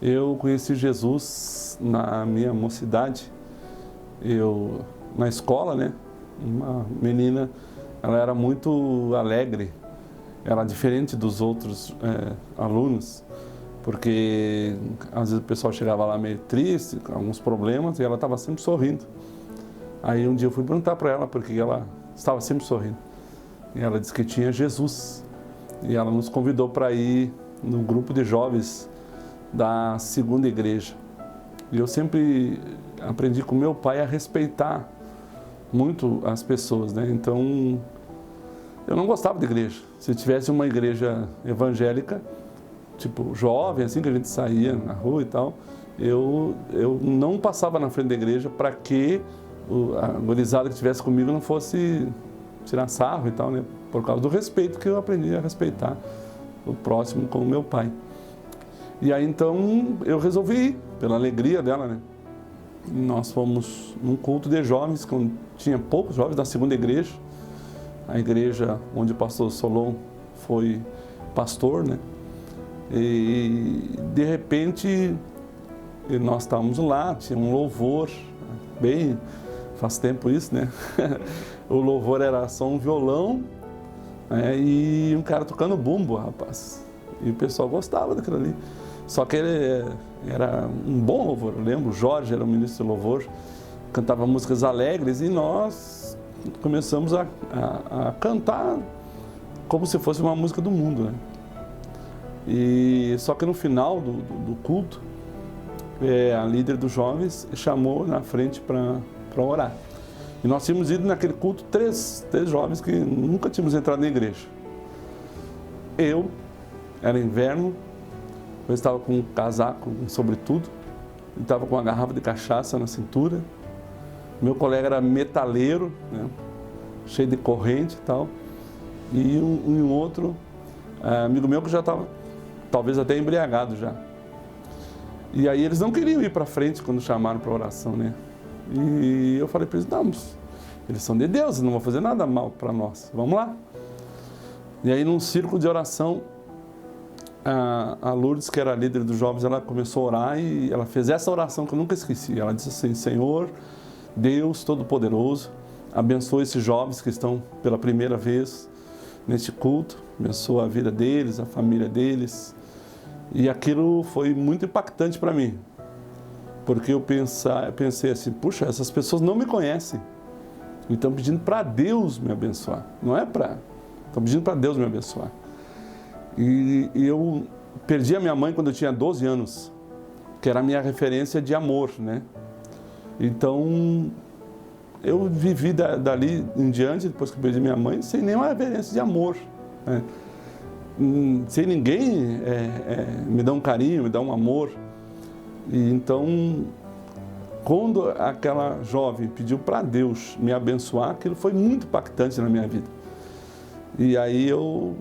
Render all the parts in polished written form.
Eu conheci Jesus na minha mocidade. Na escola, né? Uma menina, ela era muito alegre, era diferente dos outros alunos, porque às vezes o pessoal chegava lá meio triste, com alguns problemas, e ela estava sempre sorrindo. Aí um dia eu fui perguntar para ela porque ela estava sempre sorrindo. E ela disse que tinha Jesus. E ela nos convidou para ir no grupo de jovens da segunda igreja. E eu sempre aprendi com meu pai a respeitar muito as pessoas, né? Então, eu não gostava de igreja. Se tivesse uma igreja evangélica, tipo jovem, assim que a gente saía na rua e tal, eu não passava na frente da igreja para que a gurizada que estivesse comigo não fosse tirar sarro e tal, né? Por causa do respeito que eu aprendi a respeitar o próximo como meu pai. E aí então eu resolvi ir, pela alegria dela, né? Nós fomos num culto de jovens, que tinha poucos jovens da segunda igreja, a igreja onde o pastor Solon foi pastor, né? E de repente nós estávamos lá, tinha um louvor, bem, faz tempo isso, né? O louvor era só um violão, e um cara tocando bumbo, rapaz. E o pessoal gostava daquilo ali. Só que ele era um bom louvor, eu lembro, o Jorge era o ministro de louvor, cantava músicas alegres e nós começamos a cantar como se fosse uma música do mundo, né? E só que no final do culto, a líder dos jovens chamou na frente para orar. E nós tínhamos ido naquele culto três jovens que nunca tínhamos entrado na igreja. Era inverno, eu estava com um casaco, um sobretudo, estava com uma garrafa de cachaça na cintura. Meu colega era metaleiro, né? Cheio de corrente e tal. E um outro amigo meu que já estava, talvez até embriagado já. E aí eles não queriam ir para frente quando chamaram para oração, né? E eu falei para eles, não, eles são de Deus, não vão fazer nada mal para nós, vamos lá. E aí num círculo de oração, a Lourdes, que era a líder dos jovens, ela começou a orar e ela fez essa oração que eu nunca esqueci. Ela disse assim: Senhor, Deus Todo-Poderoso, abençoa esses jovens que estão pela primeira vez neste culto, abençoa a vida deles, a família deles. E aquilo foi muito impactante para mim, porque eu pensei assim, puxa, essas pessoas não me conhecem e estão pedindo para Deus me abençoar, não é para... Estão pedindo para Deus me abençoar. E eu perdi a minha mãe quando eu tinha 12 anos, que era a minha referência de amor, né? Então, eu vivi dali em diante, depois que eu perdi minha mãe, sem nenhuma referência de amor, né? Sem ninguém me dar um carinho, me dar um amor. E então, quando aquela jovem pediu para Deus me abençoar, aquilo foi muito impactante na minha vida. E aí eu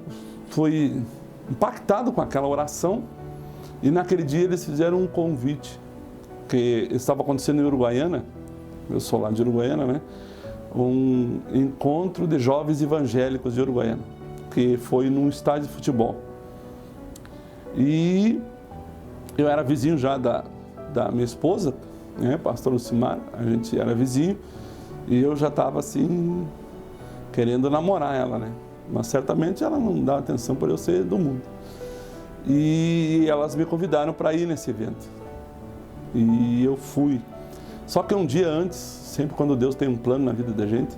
fui impactado com aquela oração, e naquele dia eles fizeram um convite, que estava acontecendo em Uruguaiana, eu sou lá de Uruguaiana, né? Um encontro de jovens evangélicos de Uruguaiana, que foi num estádio de futebol. E eu era vizinho já da minha esposa, né, pastor Lucimar, a gente era vizinho, e eu já estava assim, querendo namorar ela, né? Mas certamente ela não dá atenção por eu ser do mundo. E elas me convidaram para ir nesse evento. E eu fui. Só que um dia antes, sempre quando Deus tem um plano na vida da gente,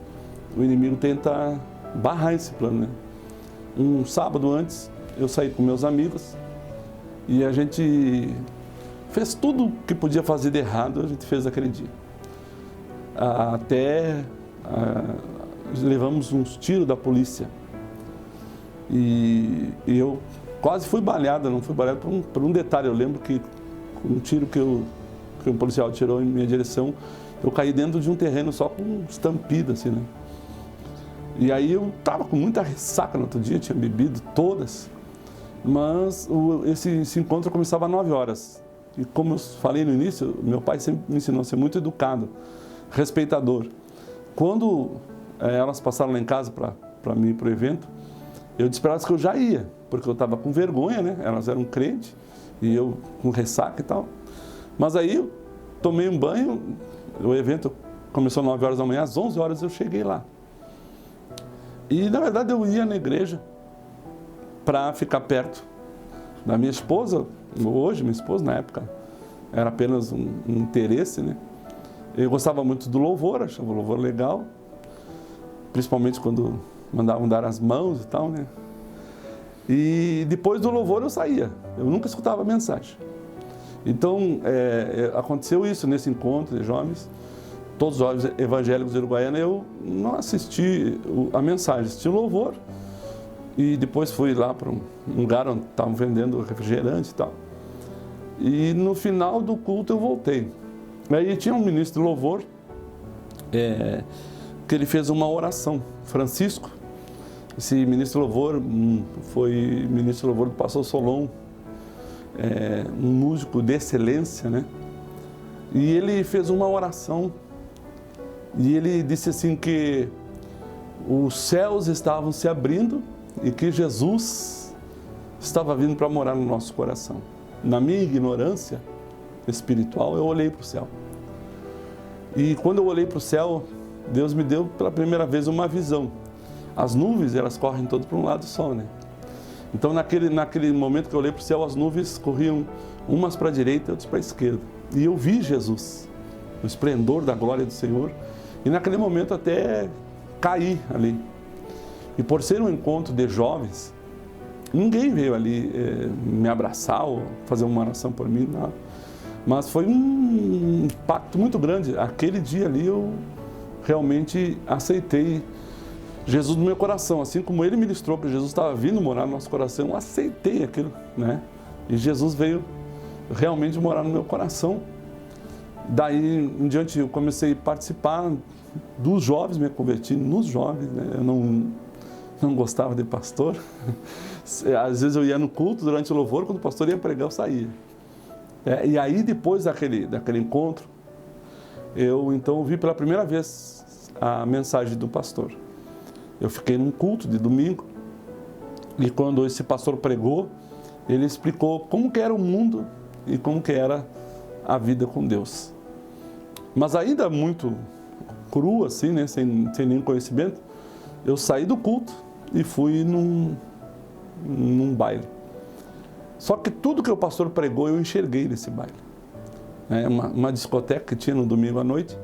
o inimigo tenta barrar esse plano, né? Um sábado antes, eu saí com meus amigos e a gente fez tudo que podia fazer de errado, a gente fez aquele dia. Levamos uns tiros da polícia. E eu quase fui baleado, não fui baleado por um detalhe. Eu lembro que um tiro que um policial tirou em minha direção, eu caí dentro de um terreno só com estampido, assim, né? E aí eu estava com muita ressaca no outro dia, tinha bebido todas, mas esse encontro começava às 9 horas. E como eu falei no início, meu pai sempre me ensinou a ser muito educado, respeitador. Quando elas passaram lá em casa para mim ir para o evento, eu disse para elas que eu já ia, porque eu estava com vergonha, né? Elas eram crentes, e eu com ressaca e tal. Mas aí eu tomei um banho, o evento começou às 9 horas da manhã, às 11 horas eu cheguei lá. E na verdade eu ia na igreja para ficar perto da minha esposa, hoje minha esposa, na época era apenas um interesse, né? Eu gostava muito do louvor, achava o louvor legal, principalmente quando mandavam dar as mãos e tal, né? E depois do louvor eu saía, eu nunca escutava a mensagem. Então, aconteceu isso nesse encontro de jovens, todos os jovens evangélicos de Uruguaiana, eu não assisti a mensagem, assisti o louvor e depois fui lá para um lugar onde estavam vendendo refrigerante e tal. E no final do culto eu voltei. Aí tinha um ministro de louvor, que ele fez uma oração, Francisco. Esse ministro de louvor foi ministro de louvor do pastor Solon, um músico de excelência, né? E ele fez uma oração e ele disse assim que os céus estavam se abrindo e que Jesus estava vindo para morar no nosso coração. Na minha ignorância espiritual, eu olhei para o céu. E quando eu olhei para o céu, Deus me deu pela primeira vez uma visão. As nuvens, elas correm todas para um lado só, né? Então, naquele momento que eu olhei para o céu, as nuvens corriam umas para a direita e outras para a esquerda. E eu vi Jesus, o esplendor da glória do Senhor. E naquele momento até caí ali. E por ser um encontro de jovens, ninguém veio ali me abraçar ou fazer uma oração por mim, não. Mas foi um impacto muito grande. Aquele dia ali eu realmente aceitei Jesus no meu coração. Assim como ele ministrou que Jesus estava vindo morar no nosso coração, eu aceitei aquilo, né? E Jesus veio realmente morar no meu coração. Daí em diante eu comecei a participar dos jovens, me converti nos jovens, né? Eu não gostava de pastor. Às vezes eu ia no culto durante o louvor, quando o pastor ia pregar eu saía. E aí depois daquele encontro, eu então ouvi pela primeira vez a mensagem do pastor. Eu fiquei num culto de domingo e quando esse pastor pregou, ele explicou como que era o mundo e como que era a vida com Deus. Mas ainda muito cru assim, né, sem nenhum conhecimento, eu saí do culto e fui num baile. Só que tudo que o pastor pregou eu enxerguei nesse baile. Uma discoteca que tinha no domingo à noite.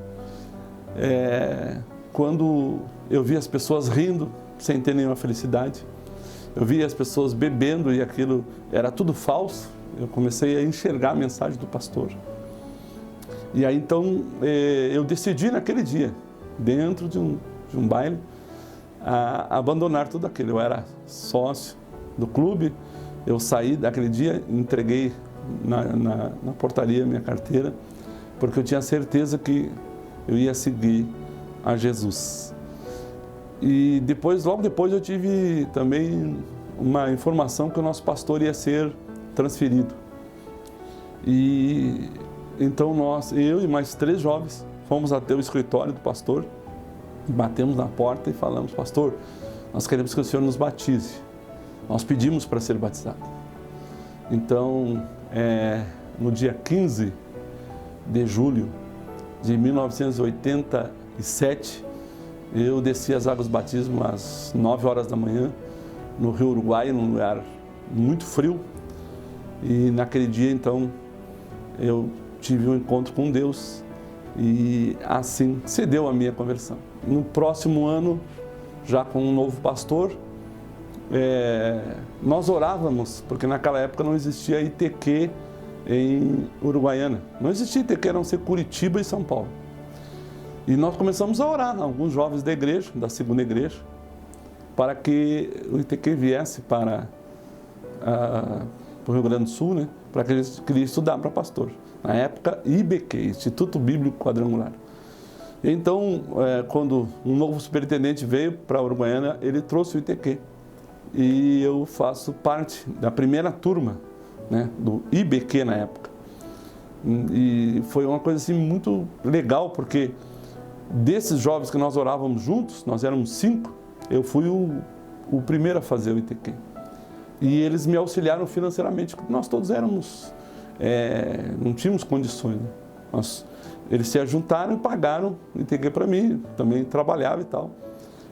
Quando eu vi as pessoas rindo sem ter nenhuma felicidade, eu vi as pessoas bebendo e aquilo era tudo falso, eu comecei a enxergar a mensagem do pastor. E aí então eu decidi naquele dia, dentro de um baile, a abandonar tudo aquilo. Eu era sócio do clube, eu saí daquele dia, entreguei na portaria minha carteira, porque eu tinha certeza que eu ia seguir a Jesus. E depois, logo depois eu tive também uma informação que o nosso pastor ia ser transferido. E então eu e mais 3 jovens, fomos até o escritório do pastor, batemos na porta e falamos: pastor, nós queremos que o senhor nos batize. Nós pedimos para ser batizado. Então, no dia 15 de julho de 1987, eu desci as águas do batismo às 9 horas da manhã, no Rio Uruguai, num lugar muito frio. E naquele dia, então, eu tive um encontro com Deus e assim se deu a minha conversão. No próximo ano, já com um novo pastor, nós orávamos, porque naquela época não existia ITQ em Uruguaiana. Não existia ITQ, a não ser Curitiba e São Paulo. E nós começamos a orar, alguns jovens da igreja, da segunda igreja, para que o ITQ viesse para o Rio Grande do Sul, né, para que eles queriam estudar para pastor. Na época, IBQ, Instituto Bíblico Quadrangular. E então, quando um novo superintendente veio para a Uruguaiana, ele trouxe o ITQ. E eu faço parte da primeira turma, né, do IBQ na época. E foi uma coisa assim muito legal, porque desses jovens que nós orávamos juntos, nós éramos 5, eu fui o primeiro a fazer o ITQ. E eles me auxiliaram financeiramente, porque nós todos éramos, não tínhamos condições, né? Eles se ajuntaram e pagaram, entreguei para mim, também trabalhava e tal.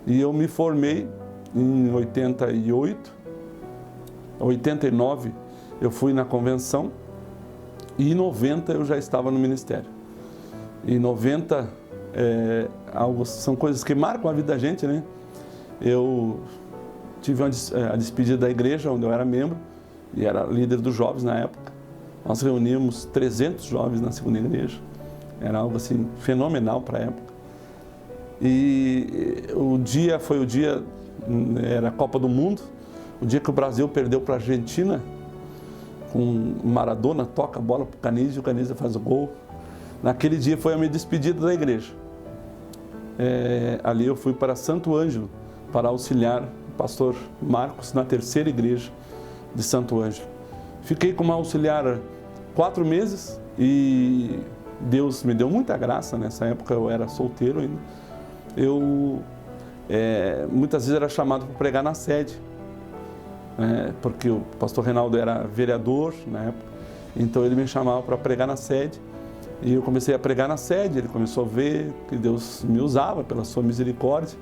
E eu me formei em 88, 89 eu fui na convenção e em 90 eu já estava no ministério. Em 90, são coisas que marcam a vida da gente, né? Eu tive a despedida da igreja, onde eu era membro, e era líder dos jovens na época. Nós reuníamos 300 jovens na segunda igreja. Era algo assim fenomenal para a época. E era a Copa do Mundo, o dia que o Brasil perdeu para a Argentina, com Maradona, toca a bola para o Canizio, o Canizio faz o gol. Naquele dia foi a minha despedida da igreja. Ali eu fui para Santo Ângelo, para auxiliar o pastor Marcos na terceira igreja de Santo Ângelo. Fiquei como auxiliar 4 meses e Deus me deu muita graça. Nessa época eu era solteiro ainda. Eu muitas vezes era chamado para pregar na sede, porque o pastor Reinaldo era vereador na época, então ele me chamava para pregar na sede. E eu comecei a pregar na sede, ele começou a ver que Deus me usava pela sua misericórdia.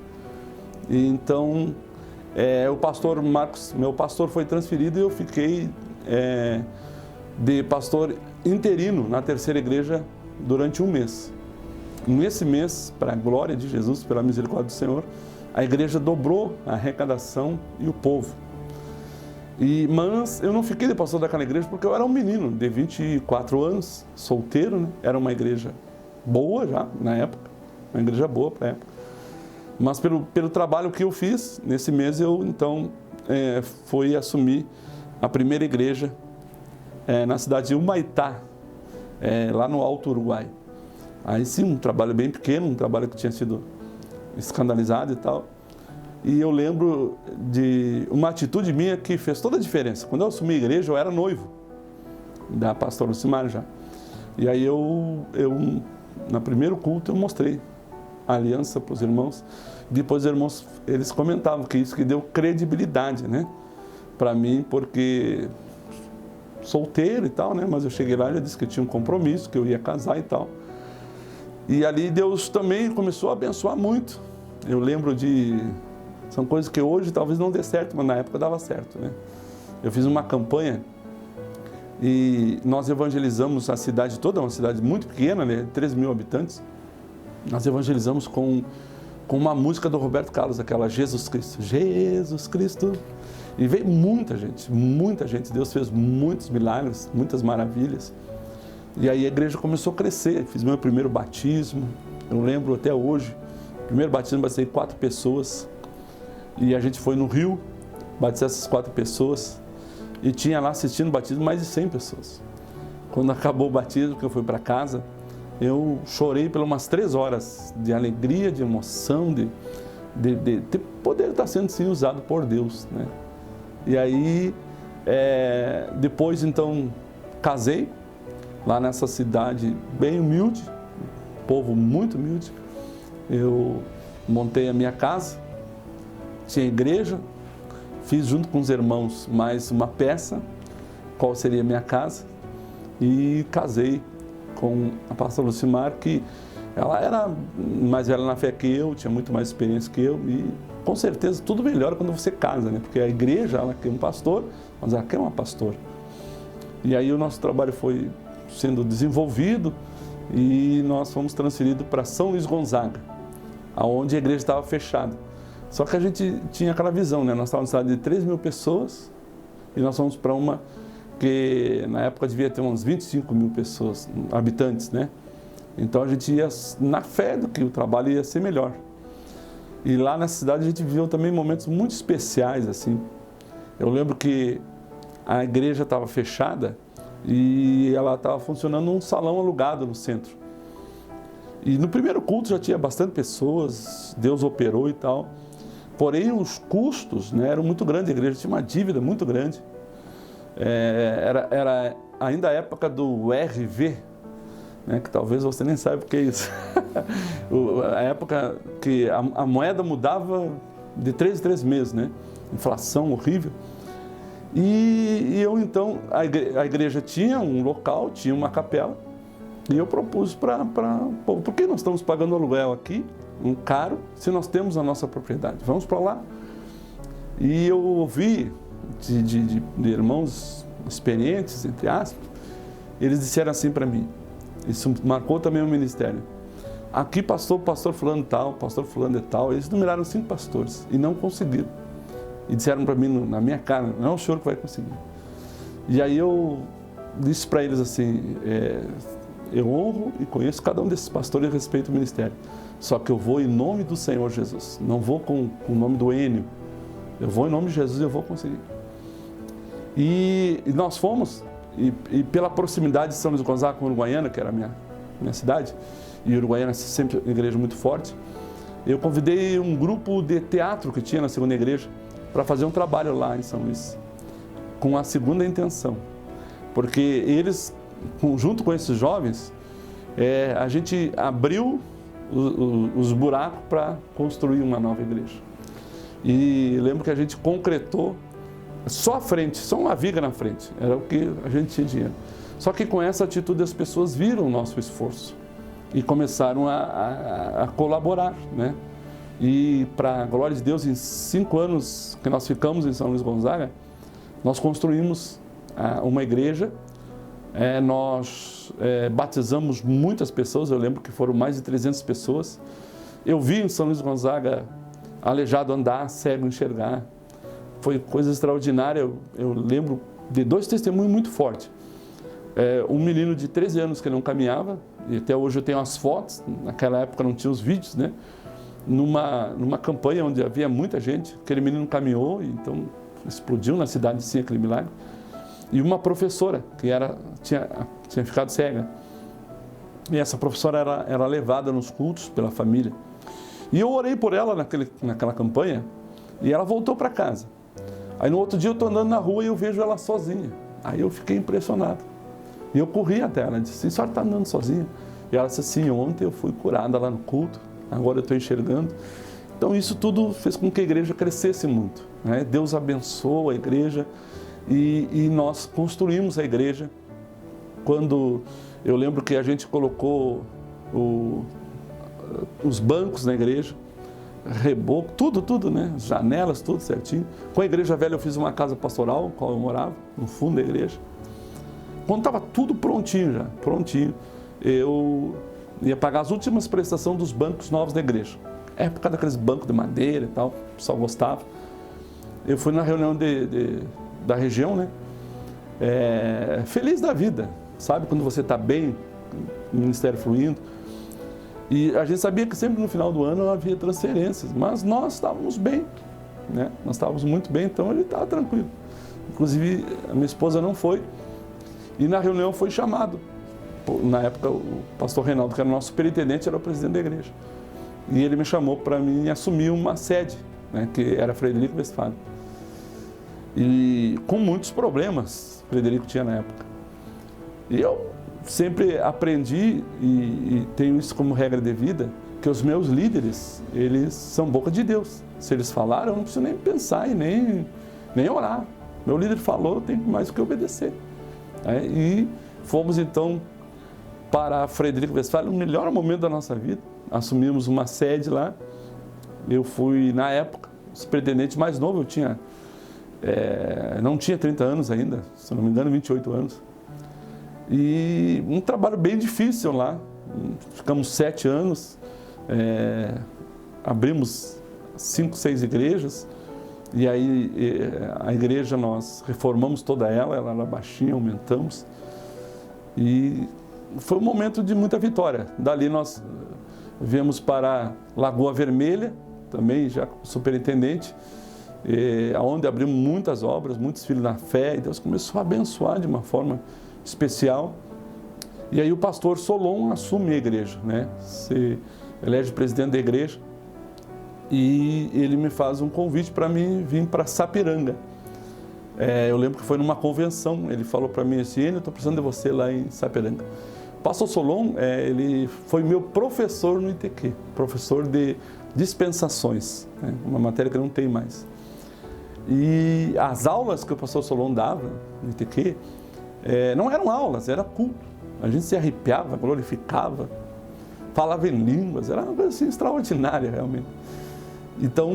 E então, o pastor Marcos, meu pastor, foi transferido e eu fiquei de pastor interino na terceira igreja durante 1 mês. Nesse mês, para a glória de Jesus, pela misericórdia do Senhor, a igreja dobrou a arrecadação e o povo. Mas eu não fiquei de pastor daquela igreja porque eu era um menino de 24 anos, solteiro, né? Era uma igreja boa já na época, uma igreja boa para a época. Mas pelo trabalho que eu fiz, nesse mês eu então fui assumir a primeira igreja na cidade de Humaitá, lá no Alto Uruguai. Aí sim, um trabalho bem pequeno, um trabalho que tinha sido escandalizado e tal. E eu lembro de uma atitude minha que fez toda a diferença. Quando eu assumi a igreja, eu era noivo da pastora Lucimar já. E aí no primeiro culto, eu mostrei a aliança para os irmãos. Depois os irmãos, eles comentavam que isso que deu credibilidade, né, para mim, porque solteiro e tal, né, mas eu cheguei lá e já disse que eu tinha um compromisso, que eu ia casar e tal. E ali Deus também começou a abençoar muito. Eu lembro são coisas que hoje talvez não dê certo, mas na época dava certo, né? Eu fiz uma campanha e nós evangelizamos a cidade toda, uma cidade muito pequena, né? 3 mil habitantes. Nós evangelizamos com uma música do Roberto Carlos, aquela Jesus Cristo. Jesus Cristo. E veio muita gente. Deus fez muitos milagres, muitas maravilhas. E aí a igreja começou a crescer. Fiz meu primeiro batismo, eu lembro até hoje. Primeiro batismo, batizei 4 pessoas. E a gente foi no Rio, batizar essas 4 pessoas. E tinha lá assistindo o batismo mais de 100 pessoas. Quando acabou o batismo, que eu fui para casa, eu chorei por umas 3 horas de alegria, de emoção, de poder estar sendo sim usado por Deus, né? E aí, depois então, casei lá nessa cidade bem humilde, povo muito humilde. Eu montei a minha casa, tinha igreja, fiz junto com os irmãos mais uma peça, qual seria a minha casa, e casei com a pastora Lucimar, que ela era mais velha na fé que eu, tinha muito mais experiência que eu, e com certeza tudo melhora quando você casa, né? Porque a igreja, ela quer um pastor, mas ela quer uma pastora. E aí o nosso trabalho foi sendo desenvolvido e nós fomos transferidos para São Luís Gonzaga, onde a igreja estava fechada. Só que a gente tinha aquela visão, né? Nós estávamos na cidade de 3 mil pessoas e nós fomos para uma que na época devia ter uns 25 mil pessoas, habitantes, né? Então a gente ia na fé do que o trabalho ia ser melhor. E lá nessa cidade a gente viveu também momentos muito especiais, assim. Eu lembro que a igreja estava fechada e ela estava funcionando num salão alugado no centro. E no primeiro culto já tinha bastante pessoas, Deus operou e tal. Porém, os custos, né, eram muito grandes, a igreja tinha uma dívida muito grande. Era ainda a época do RV, né, que talvez você nem saiba o que é isso. A época que a moeda mudava de 3 em 3 meses, né? Inflação horrível. E eu então, a igreja tinha um local, tinha uma capela, e eu propus por que nós estamos pagando aluguel aqui, um caro, se nós temos a nossa propriedade? Vamos para lá. E eu ouvi de irmãos experientes, entre aspas, eles disseram assim para mim, isso marcou também o ministério. Aqui pastor fulano tal, pastor fulano de tal, eles numeraram 5 pastores e não conseguiram. E disseram para mim na minha cara, não é o senhor que vai conseguir. E aí eu disse para eles assim, eu honro e conheço cada um desses pastores e respeito o ministério. Só que eu vou em nome do Senhor Jesus, não vou com o nome do Enio. Eu vou em nome de Jesus e eu vou conseguir. E nós fomos, e pela proximidade de São Luís Gonzaga com Uruguaiana, que era a minha cidade, e Uruguaiana sempre uma igreja muito forte, eu convidei um grupo de teatro que tinha na segunda igreja para fazer um trabalho lá em São Luís, com a segunda intenção. Porque eles, junto com esses jovens, a gente abriu os buracos para construir uma nova igreja. E lembro que a gente concretou só a frente, só uma viga na frente, era o que a gente tinha dinheiro. Só que com essa atitude as pessoas viram o nosso esforço e começaram a colaborar, né? E para a glória de Deus, em 5 anos que nós ficamos em São Luís Gonzaga, nós construímos uma igreja, nós batizamos muitas pessoas, eu lembro que foram mais de 300 pessoas. Eu vi em São Luís Gonzaga aleijado andar, cego enxergar. Foi coisa extraordinária. Eu lembro de 2 testemunhos muito fortes. Um menino de 13 anos que não caminhava, e até hoje eu tenho as fotos, naquela época não tinha os vídeos, né? Numa campanha onde havia muita gente, aquele menino caminhou, e então explodiu na cidade sim aquele milagre. E uma professora que tinha ficado cega. E essa professora era levada nos cultos pela família. E eu orei por ela naquela campanha, e ela voltou para casa. Aí no outro dia eu estou andando na rua e eu vejo ela sozinha. Aí eu fiquei impressionado. E eu corri até ela, disse, a senhora está andando sozinha? E ela disse assim, ontem eu fui curada lá no culto, agora eu estou enxergando. Então isso tudo fez com que a igreja crescesse muito, né? Deus abençoou a igreja e nós construímos a igreja. Quando eu lembro que a gente colocou os bancos na igreja, reboco, tudo, né? Janelas, tudo certinho. Com a igreja velha eu fiz uma casa pastoral, na qual eu morava, no fundo da igreja. Quando estava tudo prontinho, eu ia pagar as últimas prestações dos bancos novos da igreja. Época daqueles bancos de madeira e tal, o pessoal gostava. Eu fui na reunião da região, né? Feliz da vida, sabe? Quando você está bem, o ministério fluindo. E a gente sabia que sempre no final do ano havia transferências, mas nós estávamos bem, né? Nós estávamos muito bem, então ele estava tranquilo. Inclusive, a minha esposa não foi, e na reunião foi chamado. Na época, o pastor Reinaldo, que era o nosso superintendente, era o presidente da igreja. E ele me chamou para mim assumir uma sede, né? Que era Frederico Westphalen. E com muitos problemas, Frederico tinha na época. E eu sempre aprendi, e tenho isso como regra de vida, que os meus líderes, eles são boca de Deus. Se eles falaram, eu não preciso nem pensar e nem orar. Meu líder falou, eu tenho mais do que obedecer. E fomos então para Frederico Westphalen, o melhor momento da nossa vida. Assumimos uma sede lá. Eu fui, na época, o superintendente mais novo, não tinha 30 anos ainda, se não me engano, 28 anos. E um trabalho bem difícil lá, ficamos 7 anos, abrimos 5, 6 igrejas, e aí a igreja nós reformamos toda ela era baixinha, aumentamos, e foi um momento de muita vitória. Dali nós viemos para Lagoa Vermelha, também já como superintendente, onde abrimos muitas obras, muitos filhos na fé, e Deus começou a abençoar de uma forma especial. E aí o pastor Solon assume a igreja, né? Se elege presidente da igreja, e ele me faz um convite para mim vir para Sapiranga. Eu lembro que foi numa convenção, ele falou para mim assim, eu estou precisando de você lá em Sapiranga. O pastor Solon, ele foi meu professor no ITQ, professor de dispensações, né? Uma matéria que não tem mais. E as aulas que o pastor Solon dava no ITQ, não eram aulas, era culto. A gente se arrepiava, glorificava, falava em línguas, era uma coisa assim extraordinária realmente. Então,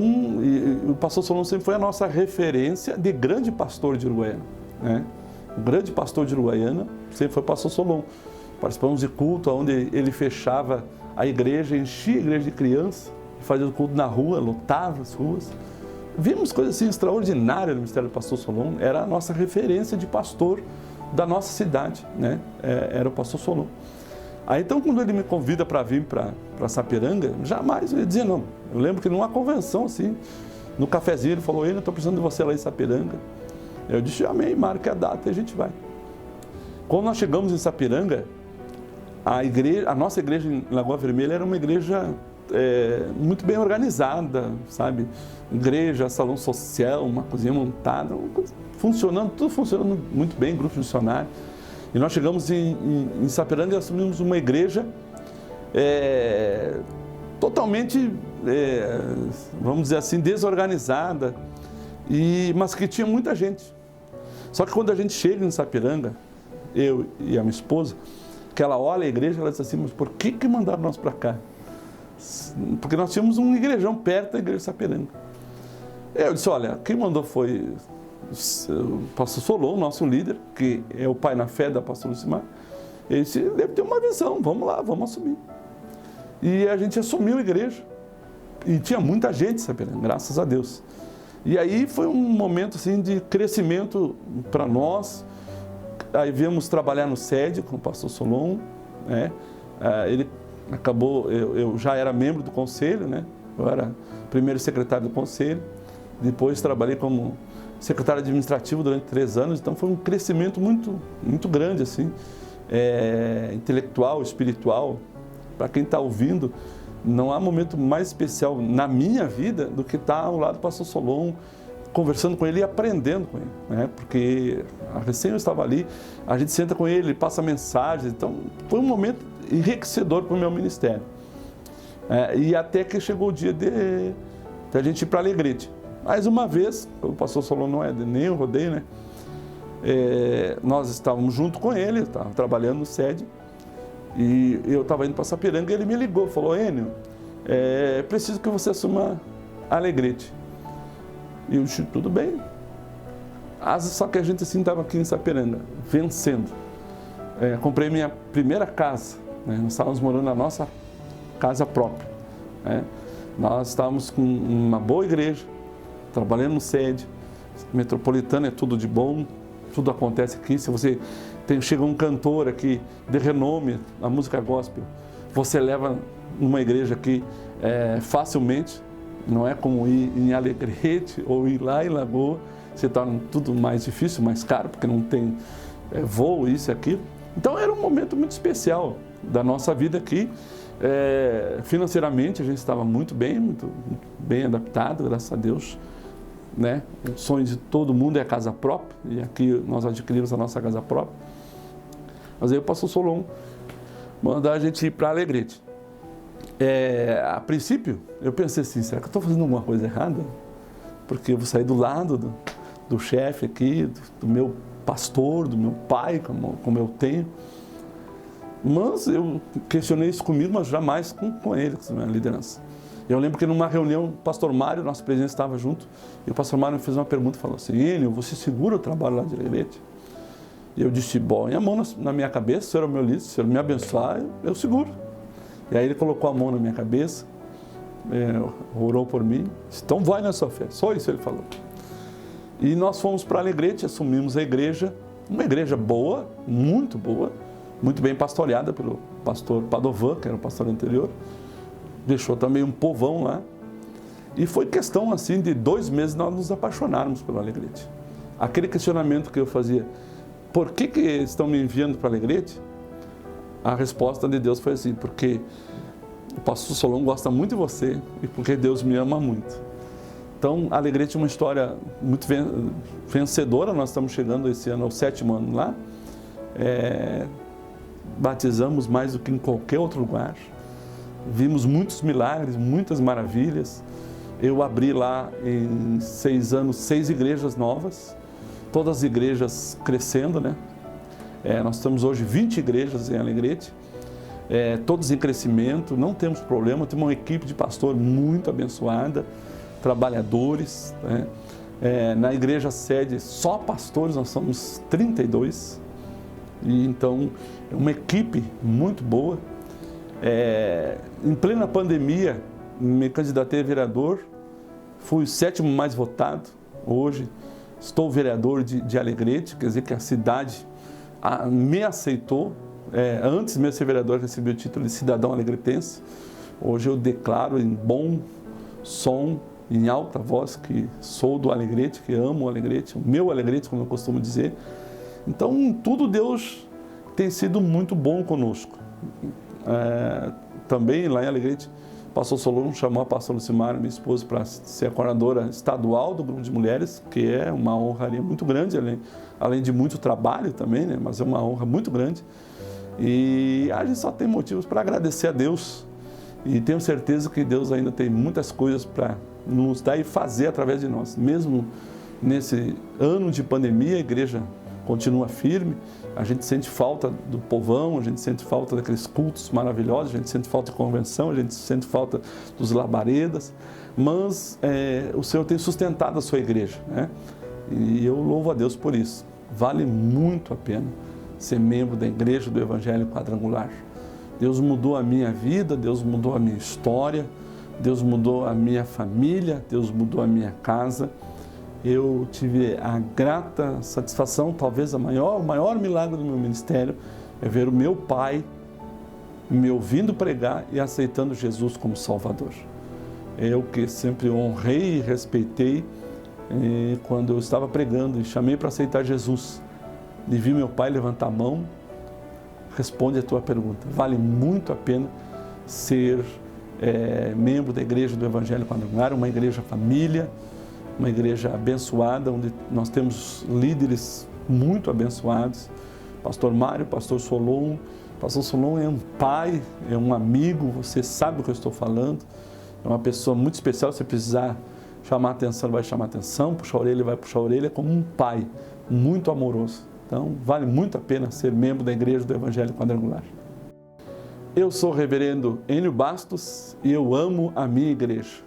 o pastor Solon sempre foi a nossa referência de grande pastor de Uruguaiana, né? O grande pastor de Uruguaiana sempre foi o pastor Solon. Participamos de culto onde ele fechava a igreja, enchia a igreja de crianças, fazia o culto na rua, lotava as ruas. Vimos coisas assim extraordinárias no ministério do pastor Solon, era a nossa referência de pastor da nossa cidade, né? Era o pastor Solon. Aí então, quando ele me convida para vir para Sapiranga, jamais eu ia dizer não. Eu lembro que numa convenção assim, no cafezinho, ele falou: eu estou precisando de você lá em Sapiranga. Eu disse: amém, marque a data e a gente vai. Quando nós chegamos em Sapiranga, a nossa igreja em Lagoa Vermelha era uma igreja muito bem organizada, sabe? Igreja, salão social, uma cozinha montada, tudo funcionando muito bem, grupo missionário. E nós chegamos em Sapiranga e assumimos uma igreja totalmente, vamos dizer assim, desorganizada, mas que tinha muita gente. Só que quando a gente chega em Sapiranga, eu e a minha esposa, que ela olha a igreja, ela diz assim: mas por que mandaram nós para cá? Porque nós tínhamos um igrejão perto da igreja de Sapiranga. Eu disse: olha, quem mandou foi o pastor Solon, nosso líder, que é o pai na fé da pastora Lucimar. Ele disse: deve ter uma visão, vamos lá, vamos assumir. E a gente assumiu a igreja. E tinha muita gente, Sapiranga, graças a Deus. E aí foi um momento assim, de crescimento para nós. Aí viemos trabalhar no SED com o pastor Solon, né? Ele acabou, eu já era membro do conselho, né? Eu era primeiro secretário do conselho, depois trabalhei como secretário administrativo durante 3 anos, então foi um crescimento muito, muito grande, assim, intelectual, espiritual. Para quem está ouvindo, não há momento mais especial na minha vida do que estar ao lado do pastor Solon, conversando com ele e aprendendo com ele, né? Porque recém eu estava ali, a gente senta com ele, passa mensagens, então foi um momento enriquecedor para o meu ministério. E até que chegou o dia de a gente ir para Alegrete. Mais uma vez, o pastor Solon não é de nem o rodeio, né? Nós estávamos junto com ele, eu estava trabalhando no SED, e eu estava indo para Sapiranga e ele me ligou, falou: Enio, preciso que você assuma Alegrete. E eu disse: tudo bem. Só que a gente assim estava aqui em Sapiranga, vencendo. Comprei minha primeira casa, né? Nós estávamos morando na nossa casa própria, né? Nós estávamos com uma boa igreja, trabalhando no SED, metropolitana, é tudo de bom, tudo acontece aqui. Se você chega um cantor aqui de renome, a música gospel, você leva numa igreja aqui facilmente. Não é como ir em Alegrete ou ir lá em Lagoa, se torna tudo mais difícil, mais caro, porque não tem voo, isso e aquilo. Então era um momento muito especial da nossa vida aqui. Financeiramente a gente estava muito bem adaptado, graças a Deus, né? O sonho de todo mundo é a casa própria, e aqui nós adquirimos a nossa casa própria. Mas aí o pastor Solon mandou a gente ir para Alegrete. A princípio, eu pensei assim: será que eu estou fazendo alguma coisa errada? Porque eu vou sair do lado do chefe aqui, do meu pastor, do meu pai, como eu tenho. Mas eu questionei isso comigo, mas jamais com ele, com a minha liderança. Eu lembro que numa reunião, o pastor Mário, nosso presidente, estava junto, e o pastor Mário me fez uma pergunta e falou assim: Enio, você segura o trabalho lá de Alegrete? E eu disse: bom, e a mão na minha cabeça, o senhor é o meu líder, se o senhor me abençoar, eu seguro. E aí ele colocou a mão na minha cabeça, orou por mim, disse: então vai na sua fé. Só isso ele falou. E nós fomos para Alegrete, assumimos a igreja, uma igreja boa, muito bem pastoreada pelo pastor Padovan, que era o pastor anterior. Deixou também um povão lá. E foi questão assim de 2 meses nós nos apaixonarmos pelo Alegrete. Aquele questionamento que eu fazia: por que estão me enviando para Alegrete? A resposta de Deus foi assim: porque o pastor Solon gosta muito de você e porque Deus me ama muito. Então, Alegrete é uma história muito vencedora. Nós estamos chegando esse ano ao 7º ano lá. Batizamos mais do que em qualquer outro lugar. Vimos muitos milagres, muitas maravilhas. Eu abri lá em 6 anos 6 igrejas novas, todas as igrejas crescendo, né? Nós temos hoje 20 igrejas em Alegrete, todas em crescimento, não temos problema, temos uma equipe de pastor muito abençoada, trabalhadores, né? Na igreja sede, só pastores, nós somos 32, e então é uma equipe muito boa. Em plena pandemia, me candidatei a vereador, fui o 7º mais votado, hoje estou vereador de Alegrete, quer dizer que a cidade me aceitou. Antes mesmo de ser vereador, recebi o título de cidadão alegretense. Hoje eu declaro em bom som, em alta voz, que sou do Alegrete, que amo o Alegrete, o meu Alegrete, como eu costumo dizer. Então, tudo Deus tem sido muito bom conosco. Também lá em Alegrete, o pastor Solon chamou a pastora Lucimara, minha esposa, para ser a coordenadora estadual do grupo de mulheres, que é uma honraria muito grande, além de muito trabalho também, né? Mas é uma honra muito grande. E a gente só tem motivos para agradecer a Deus. E tenho certeza que Deus ainda tem muitas coisas para nos dar e fazer através de nós. Mesmo nesse ano de pandemia, a igreja continua firme. A gente sente falta do povão, a gente sente falta daqueles cultos maravilhosos, a gente sente falta de convenção, a gente sente falta dos labaredas. Mas o Senhor tem sustentado a sua igreja, né? E eu louvo a Deus por isso. Vale muito a pena ser membro da Igreja do Evangelho Quadrangular. Deus mudou a minha vida, Deus mudou a minha história, Deus mudou a minha família, Deus mudou a minha casa. Eu tive a grata satisfação, talvez o maior milagre do meu ministério, é ver o meu pai me ouvindo pregar e aceitando Jesus como Salvador. Eu que sempre honrei e respeitei quando eu estava pregando e chamei para aceitar Jesus. E vi meu pai levantar a mão. Responde a tua pergunta. Vale muito a pena ser membro da Igreja do Evangelho Quadrangular, uma igreja família, uma igreja abençoada, onde nós temos líderes muito abençoados. Pastor Mário, pastor Solon. Pastor Solon é um pai, é um amigo, você sabe o que eu estou falando. É uma pessoa muito especial, se precisar chamar atenção, ele vai chamar atenção, puxar a orelha, ele vai puxar a orelha, como um pai muito amoroso. Então, vale muito a pena ser membro da Igreja do Evangelho Quadrangular. Eu sou o reverendo Enio Bastos e eu amo a minha igreja.